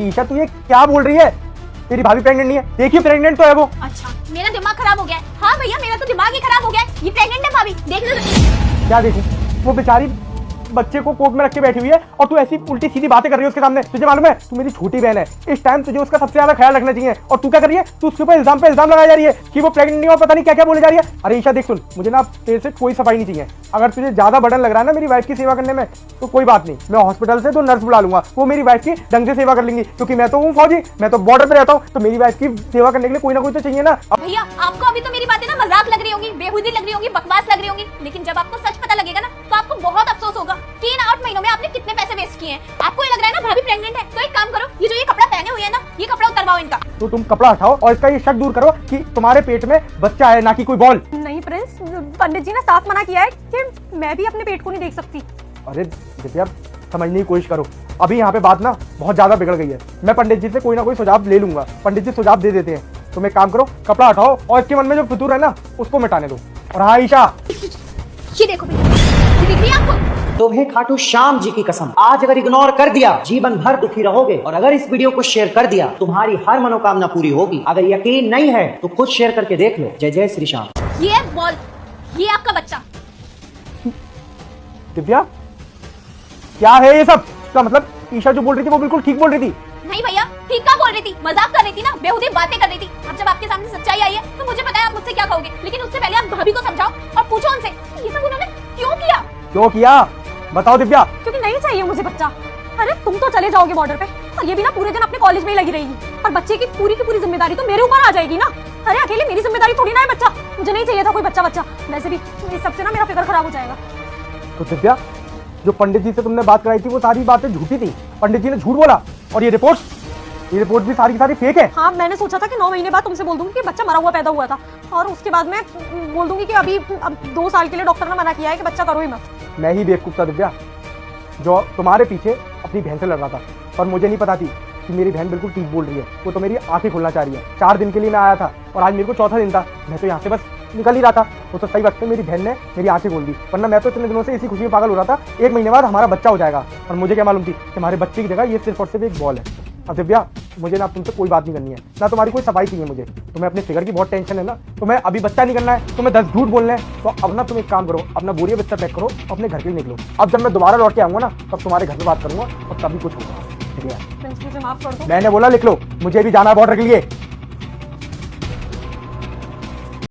ईशा तू ये क्या बोल रही है? तेरी भाभी प्रेग्नेंट नहीं है? देखिए प्रेग्नेंट तो है वो। अच्छा मेरा दिमाग खराब हो गया है। हाँ भैया मेरा तो दिमाग ही खराब हो गया है। ये प्रेग्नेंट है भाभी, देख लो। क्या देखूं? वो बेचारी बच्चे को कोख में रख के बैठी हुई है और तू ऐसी उल्टी सीधी बातें कर रही है उसके सामने। तुझे मालूम है तू मेरी छोटी बहन है, इस टाइम तुझे उसका सबसे ज्यादा ख्याल रखना चाहिए और तू क्या कर रही है? तू उसके ऊपर इल्जाम पे इल्जाम लगाई जा रही है कि वो प्रेग्नेंट नहीं और पता नहीं क्या क्या बोले जा रही है। अरे ईशा देख सुन, मुझे ना तेरे से कोई सफाई नहीं चाहिए। अगर तुझे ज्यादा बर्डन लग रहा है ना मेरी वाइफ की सेवा करने में तो कोई बात नहीं, मैं हॉस्पिटल से तो नर्स बुला लूंगा, वो मेरी वाइफ की ढंग से सेवा कर लेंगी, क्योंकि मैं तो हूँ फौजी, मैं तो बॉर्डर पे रहता हूँ, तो मेरी वाइफ की सेवा करने के लिए कोई ना कोई तो चाहिए ना। भैया आपको अभी तो मेरी बातें ना मजाक लग रही होंगी, बेहुदी लग रही होंगी, बकवास लग रही होंगी, लेकिन जब आपको सच पता लगेगा ना तो आपको बहुत अफसोस होगा। 3-8 महीनों में आपने कितने पैसे वेस्ट किए हैं। आपको ये लग रहा है ना भाभी प्रेग्नेंट है, तो एक काम करो, ये जो ये कपड़ा पहने हुए है ना, ये कपड़ा उतरवाओ इनका। तो तुम कपड़ा हटाओ और इसका ये शक दूर करो कि तुम्हारे पेट में बच्चा है, ना कि कोई बॉल। नहीं प्रिंस, पंडित जी ने साफ मना किया है कि मैं भी अपने पेट को नहीं देख सकती। अरे दिव्या समझने की कोशिश करो, अभी यहाँ पे बात ना बहुत ज्यादा बिगड़ गई है। मैं पंडित जी से कोई ना कोई सुझाव ले लूंगा, पंडित जी सुझाव दे देते हैं। तुम एक काम करो, कपड़ा हटाओ और इसके मन में जो फितूर है ना उसको मिटाने दो। और हाँ ईशा, ये देखो भैया, ये दिख रही है आपको? तुम्हें खाटू श्याम जी की कसम, आज अगर इग्नोर कर दिया जीवन भर दुखी रहोगे, और अगर इस वीडियो को शेयर कर दिया तुम्हारी हर मनोकामना पूरी होगी। अगर यकीन नहीं है तो खुद शेयर करके देख लो। जय जय श्री श्याम। ये है बॉल, ये आपका बच्चा। दिव्या क्या है ये सब? इसका मतलब ईशा जो बोल रही थी वो बिल्कुल ठीक बोल रही थी। नहीं भैया, ठीक क्या बोल रही थी, मजाक कर रही थी ना, बेहुदी बातें कर रही थी। अब जब आपके सामने सच्चाई आई है तो मुझे पता है आप मुझसे क्या कहोगे, लेकिन उससे पहले आप भाभी को समझाओ और पूछो उनसे ये सब उन्होंने क्यों किया। क्यों किया बताओ दिव्या। क्योंकि नहीं चाहिए मुझे बच्चा। अरे तुम तो चले जाओगे बॉर्डर पे और ये भी ना पूरे दिन अपने कॉलेज में ही लगी रहेगी, और बच्चे की पूरी जिम्मेदारी तो मेरे ऊपर आ जाएगी ना। अरे अकेले मेरी जिम्मेदारी थोड़ी ना है बच्चा, मुझे नहीं चाहिए था कोई बच्चा। वैसे भी इस सबसे ना मेरा फिक्र खराब हो जाएगा। तो दिव्या जो पंडित जी से तुमने बात कराई थी वो सारी बातें झूठी थी, पंडित जी ने झूठ बोला, और ये रिपोर्ट भी सारी की सारी फेक है। हाँ मैंने सोचा था कि 9 महीने बाद तुमसे बोल दूंगी कि बच्चा मरा हुआ पैदा हुआ था, और उसके बाद में बोल दूंगी कि अब 2 साल के लिए डॉक्टर ने मना किया है कि बच्चा करो ही मत। मैं ही बेवकूफ था दिव्या, जो तुम्हारे पीछे अपनी बहन से लड़ रहा था, पर मुझे नहीं पता थी कि मेरी बहन बिल्कुल ठीक बोल रही है। वो तो मेरी आंखें खोलना चाह रही है। 4 दिन के लिए मैं आया था और आज मेरे को चौथा दिन था, मैं तो यहाँ से बस निकल ही रहा था। वो तो सही वक्त पे मेरी बहन ने मेरी आंखें खोल दी, वरना मैं तो इतने दिनों से इसी खुशी में पागल हो रहा था 1 महीने बाद हमारा बच्चा हो जाएगा, और मुझे क्या मालूम थी कि हमारे बच्चे की जगह ये सिर्फ और सिर्फ एक बॉल है। अब दिव्या मुझे ना तुमसे कोई बात नहीं करनी है, ना तुम्हारी कोई सफाई चाहिए मुझे। तुम्हें अपने फिगर की बहुत टेंशन है ना, तुम्हें अभी बच्चा नहीं करना है, तुम्हें 10 झूठ बोलने हैं। तो अब ना तुम एक काम करो, अपना बोरिया बच्चा पैक करो, अपने घर के लिए निकलो। अब जब मैं दोबारा लौट के आऊंगा ना तब तुम्हारे घर में बात करूंगा और तभी कुछ होगा। ठीक है प्रिंस मुझे माफ कर दो। मैंने बोला लिख लो, मुझे भी जाना है बॉर्डर के लिए।